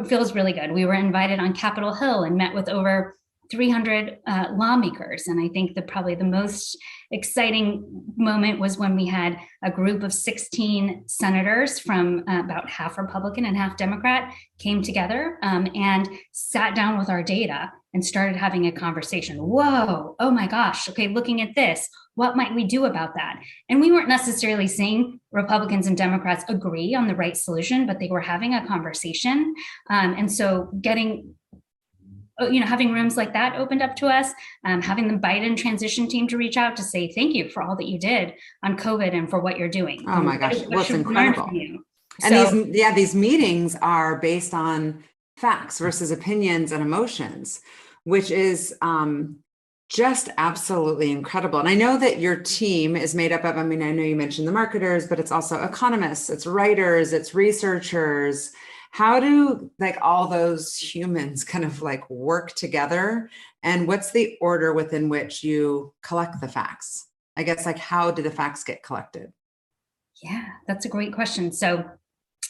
feels really good. We were invited on Capitol Hill and met with over 300 lawmakers. And I think probably the most exciting moment was when we had a group of 16 senators from about half Republican and half Democrat came together and sat down with our data and started having a conversation. Whoa, oh my gosh, okay, looking at this, what might we do about that? And we weren't necessarily saying Republicans and Democrats agree on the right solution, but they were having a conversation. And so having rooms like that opened up to us, having the Biden transition team to reach out to say thank you for all that you did on COVID and for what you're doing. Oh my gosh, what's incredible. And these meetings are based on facts versus opinions and emotions, which is just absolutely incredible. And I know that your team is made up of, I know you mentioned the marketers, but it's also economists, it's writers, it's researchers. How do all those humans kind of work together? And what's the order within which you collect the facts? I guess how do the facts get collected? Yeah, that's a great question. So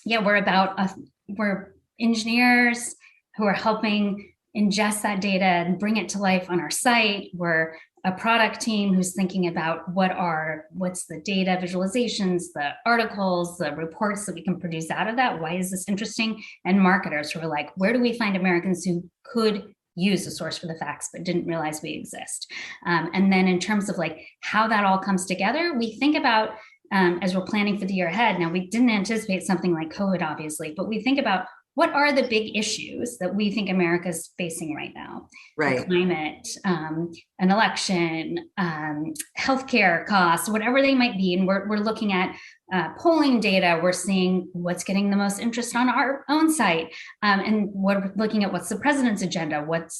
yeah, we're engineers who are helping ingest that data and bring it to life on our site. We're a product team who's thinking about what's the data visualizations, the articles, the reports that we can produce out of that. Why is this interesting? And marketers who are like, where do we find Americans who could use a source for the facts but didn't realize we exist? And then in terms of how that all comes together, we think about as we're planning for the year ahead. Now, we didn't anticipate something like COVID, obviously, but we think about what are the big issues that we think America's facing right now? Right. Climate, an election, healthcare costs, whatever they might be. And we're looking at polling data. We're seeing what's getting the most interest on our own site. And we're looking at what's the president's agenda, what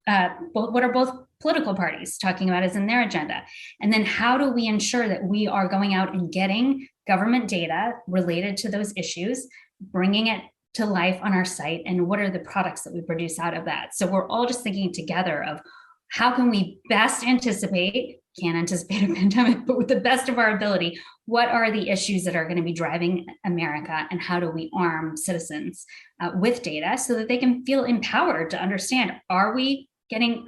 are both political parties talking about is in their agenda. And then how do we ensure that we are going out and getting government data related to those issues, bringing it to life on our site, and what are the products that we produce out of that? So we're all just thinking together of how can we best can't anticipate a pandemic, but with the best of our ability, what are the issues that are going to be driving America, and how do we arm citizens with data so that they can feel empowered to understand, are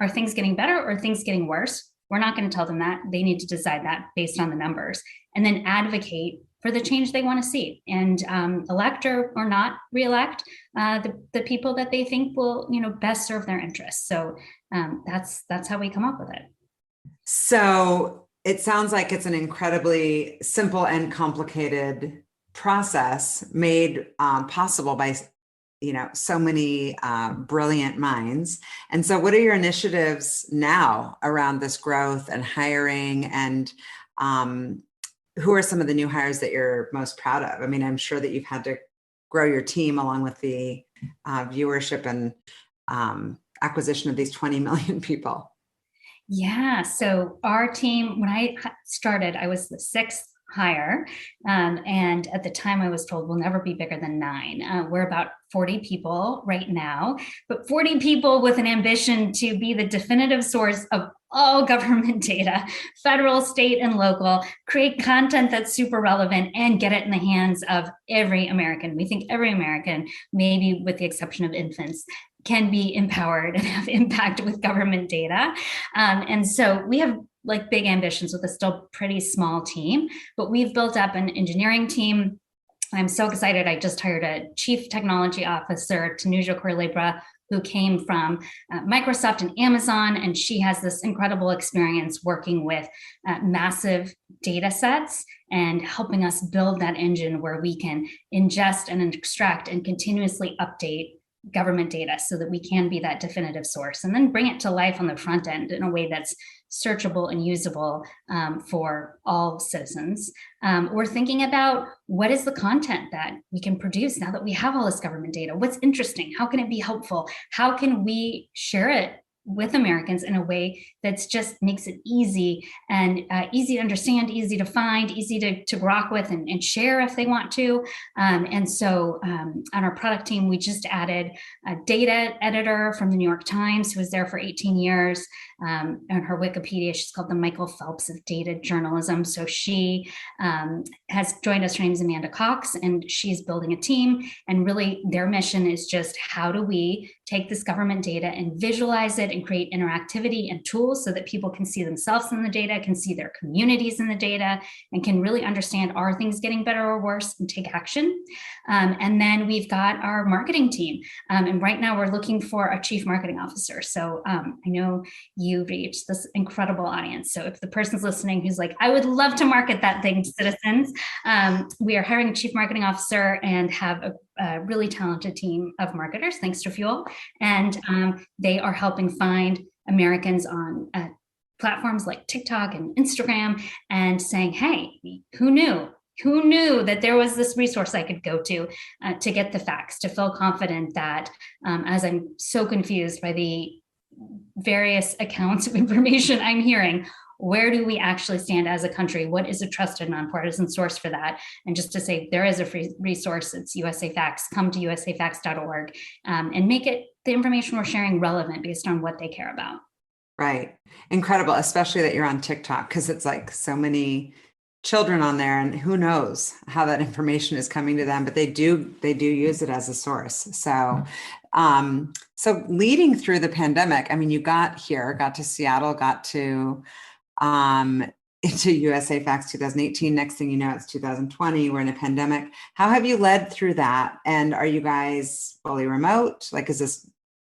things getting better or are things getting worse? We're not going to tell them that. They need to decide that based on the numbers, and then advocate for the change they want to see, and elect or not re-elect the people that they think will, best serve their interests. So that's how we come up with it. So it sounds like it's an incredibly simple and complicated process made possible by so many brilliant minds. And so what are your initiatives now around this growth and hiring, and who are some of the new hires that you're most proud of? I'm sure that you've had to grow your team along with the viewership and acquisition of these 20 million people. Yeah. So our team, when I started, I was the 6th hire. And at the time I was told we'll never be bigger than 9. We're about 40 people right now, but 40 people with an ambition to be the definitive source of all government data, federal, state, and local, create content that's super relevant and get it in the hands of every American. We think every American, maybe with the exception of infants, can be empowered and have impact with government data. And so we have like big ambitions with a still pretty small team, but we've built up an engineering team. I'm so excited. I just hired a chief technology officer, Tanuja Corlebra, who came from Microsoft and Amazon, and she has this incredible experience working with massive data sets and helping us build that engine where we can ingest and extract and continuously update government data so that we can be that definitive source and then bring it to life on the front end in a way that's searchable and usable for all citizens. We're thinking about what is the content that we can produce now that we have all this government data? What's interesting? How can it be helpful? How can we share it with Americans in a way that's just makes it easy and easy to understand, easy to find, easy to grok with and share if they want to. And so on our product team, we just added a data editor from the New York Times who was there for 18 years. On her Wikipedia, she's called the Michael Phelps of data journalism. So she has joined us. Her name is Amanda Cox, and she's building a team. And really their mission is just how do we take this government data and visualize it and create interactivity and tools so that people can see themselves in the data, can see their communities in the data, and can really understand, are things getting better or worse, and take action. And then we've got our marketing team. And right now we're looking for a chief marketing officer. So I know you reach this incredible audience. So if the person's listening who's like, I would love to market that thing to citizens, we are hiring a chief marketing officer and have a really talented team of marketers, thanks to Fuel. And they are helping find Americans on platforms like TikTok and Instagram and saying, hey, who knew? Who knew that there was this resource I could go to get the facts, to feel confident that as I'm so confused by the various accounts of information I'm hearing, where do we actually stand as a country? What is a trusted nonpartisan source for that? And just to say there is a free resource, it's USAFacts, come to usafacts.org and make it the information we're sharing relevant based on what they care about. Right. Incredible, especially that you're on TikTok, because it's like so many children on there and who knows how that information is coming to them, but they do use it as a source. So, so leading through the pandemic, I mean, you got to Seattle, got to into USAFacts 2018. Next thing you know, it's 2020. We're in a pandemic. How have you led through that? And are you guys fully remote? Like, is this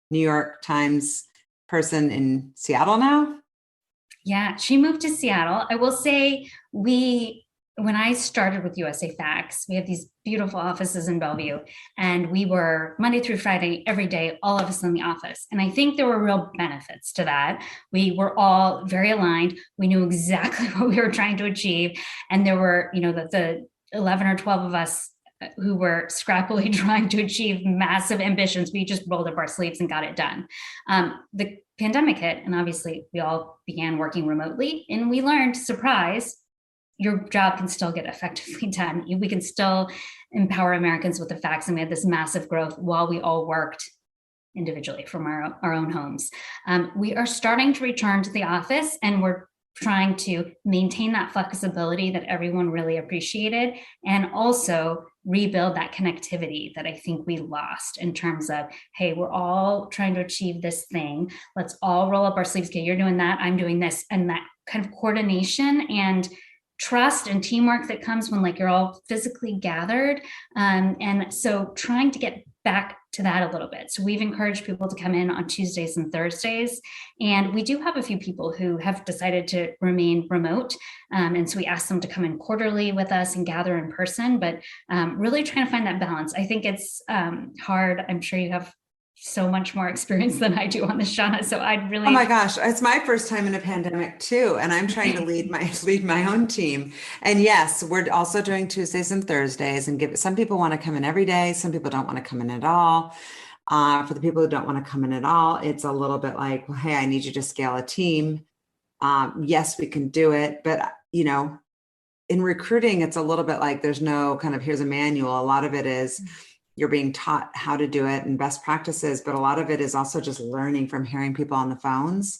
New York Times person in Seattle now? Yeah, she moved to Seattle. I will say when I started with USAFacts, we have these beautiful offices in Bellevue, and we were Monday through Friday, every day, all of us in the office. And I think there were real benefits to that. We were all very aligned. We knew exactly what we were trying to achieve. And there were, the 11 or 12 of us who were scrappily trying to achieve massive ambitions. We just rolled up our sleeves and got it done. The pandemic hit, and obviously we all began working remotely, and we learned, surprise, your job can still get effectively done. We can still empower Americans with the facts, and we had this massive growth while we all worked individually from our own homes. We are starting to return to the office, and we're trying to maintain that flexibility that everyone really appreciated, and also rebuild that connectivity that I think we lost in terms of, hey, we're all trying to achieve this thing. Let's all roll up our sleeves. Okay, you're doing that, I'm doing this. And that kind of coordination and trust and teamwork that comes when you're all physically gathered. And so trying to get back to that a little bit. So we've encouraged people to come in on Tuesdays and Thursdays. And we do have a few people who have decided to remain remote. And so we ask them to come in quarterly with us and gather in person, but really trying to find that balance. I think it's hard. I'm sure you have so much more experience than I do on this, Shauna. So I'd really— Oh my gosh, it's my first time in a pandemic too. And I'm trying to lead my own team. And yes, we're also doing Tuesdays and Thursdays, and some people want to come in every day. Some people don't want to come in at all. For the people who don't want to come in at all, it's a little bit like, well, hey, I need you to scale a team. Yes, we can do it. But in recruiting, it's a little bit like there's no kind of, here's a manual. A lot of it is you're being taught how to do it and best practices, but a lot of it is also just learning from hearing people on the phones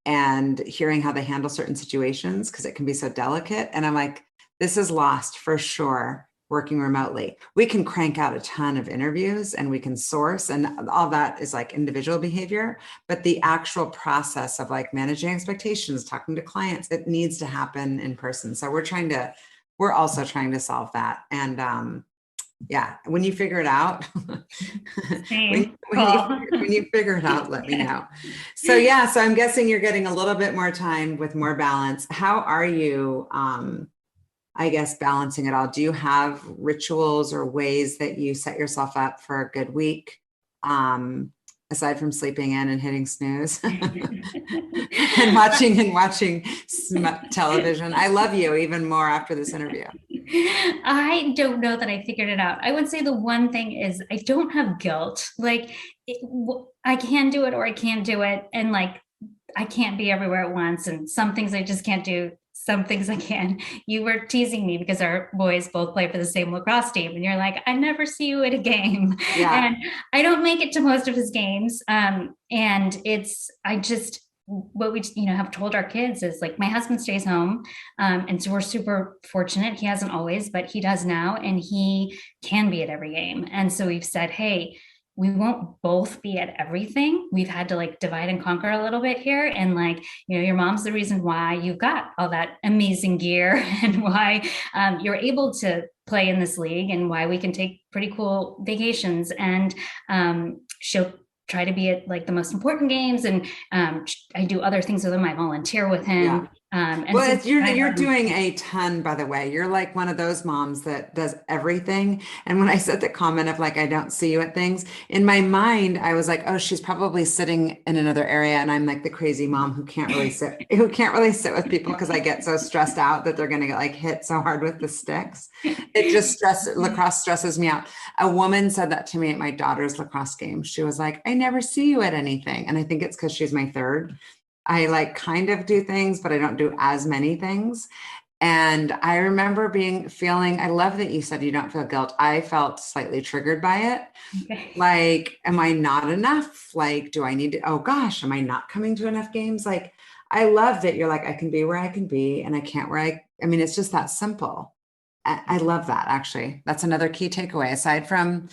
and hearing how they handle certain situations, because it can be so delicate. And I'm like, this is lost for sure working remotely. We can crank out a ton of interviews and we can source, and all that is like individual behavior, but the actual process of like managing expectations, talking to clients, it needs to happen in person. So we're also trying to solve that. And yeah, when you figure it out, when you figure it out, let me know. So yeah, so I'm guessing you're getting a little bit more time with more balance. How are you, I guess, balancing it all? Do you have rituals or ways that you set yourself up for a good week? Aside from sleeping in and hitting snooze and watching television. I love you even more after this interview. I don't know that I figured it out. I would say the one thing is I don't have guilt. Like I can do it or I can't do it. And like, I can't be everywhere at once. And some things I just can't do. Some things I can. You were teasing me because our boys both play for the same lacrosse team. And you're like, I never see you at a game. Yeah. And I don't make it to most of his games. And what we have told our kids is like, my husband stays home. And so we're super fortunate. He hasn't always, but he does now. And he can be at every game. And so we've said, hey, we won't both be at everything. We've had to like divide and conquer a little bit here. And like, your mom's the reason why you've got all that amazing gear and why you're able to play in this league and why we can take pretty cool vacations. And she'll try to be at like the most important games. And I do other things with him. I volunteer with him. Yeah. Well, so you're doing a ton, by the way. You're like one of those moms that does everything. And when I said the comment of like, I don't see you at things, in my mind, I was like, oh, she's probably sitting in another area. And I'm like the crazy mom who can't really sit with people because I get so stressed out that they're going to get like hit so hard with the sticks. Lacrosse stresses me out. A woman said that to me at my daughter's lacrosse game. She was like, I never see you at anything. And I think it's because she's my third. I like kind of do things, but I don't do as many things. And I remember feeling, I love that you said you don't feel guilt. I felt slightly triggered by it. Okay. Like, am I not enough? Like, do I need to, oh gosh, am I not coming to enough games? Like, I love that you're like, I can be where I can be and I can't I mean, it's just that simple. I love that, actually. That's another key takeaway, aside from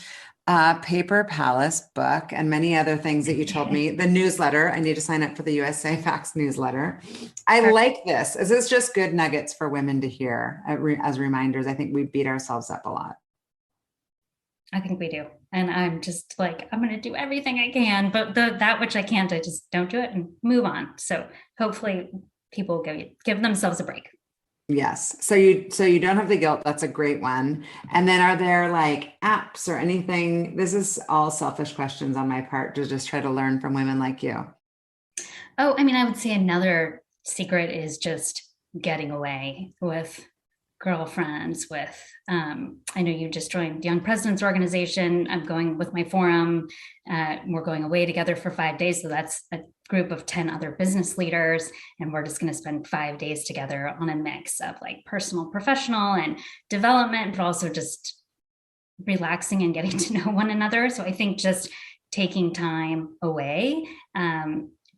Paper Palace book and many other things that you told me. The newsletter, I need to sign up for the USAFacts newsletter. I like this. Is this just good nuggets for women to hear as reminders? I think we beat ourselves up a lot. I think we do. And I'm just like, I'm going to do everything I can, but that which I can't, I just don't do it and move on. So hopefully people give themselves a break. Yes. So you don't have the guilt. That's a great one. And then are there like apps or anything? This is all selfish questions on my part to just try to learn from women like you. Oh, I mean, I would say another secret is just getting away with girlfriends I know you just joined the Young Presidents Organization. I'm going with my forum. We're going away together for 5 days. So that's a group of 10 other business leaders. And we're just going to spend 5 days together on a mix of like personal, professional and development, but also just relaxing and getting to know one another. So I think just taking time away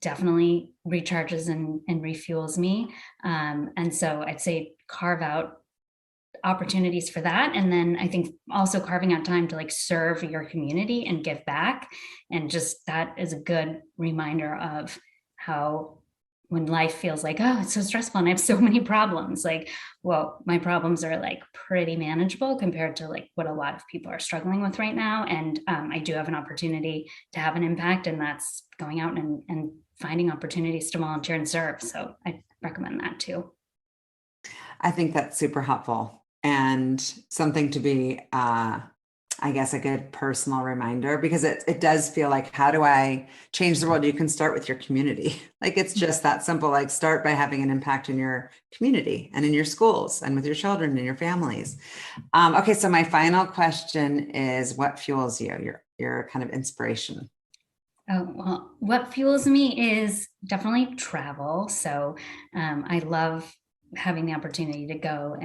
definitely recharges and refuels me. And so I'd say carve out opportunities for that. And then I think also carving out time to like serve your community and give back. And just that is a good reminder of how when life feels like, oh, it's so stressful and I have so many problems, like, well, my problems are like pretty manageable compared to like what a lot of people are struggling with right now. And I do have an opportunity to have an impact, and that's going out and finding opportunities to volunteer and serve. So I recommend that too. I think that's super helpful and something to be, I guess, a good personal reminder, because it does feel like, how do I change the world? You can start with your community. Like, it's just that simple. Like, start by having an impact in your community and in your schools and with your children and your families. Okay, so my final question is, what fuels you? Your kind of inspiration. Oh, well, what fuels me is definitely travel. So I love having the opportunity to go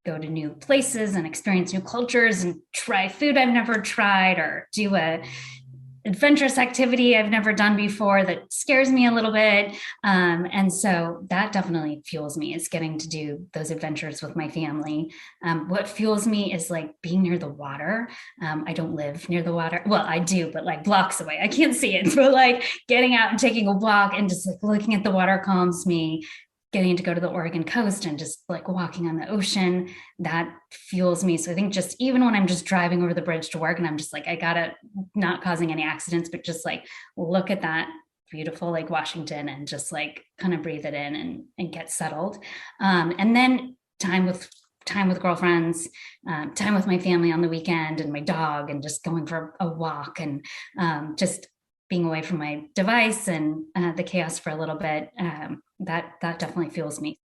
to new places and experience new cultures and try food I've never tried, or do a adventurous activity I've never done before that scares me a little bit. And so that definitely fuels me, is getting to do those adventures with my family. What fuels me is like being near the water. I don't live near the water. Well, I do, but like blocks away. I can't see it, but like getting out and taking a walk and just like looking at the water calms me. Getting to go to the Oregon coast and just like walking on the ocean, that fuels me. So I think just even when I'm just driving over the bridge to work and I'm just like, I gotta, not causing any accidents, but just like look at that beautiful Lake Washington and just like kind of breathe it in and get settled. And then time with girlfriends, time with my family on the weekend and my dog, and just going for a walk, and just being away from my device and the chaos for a little bit. That definitely fuels me.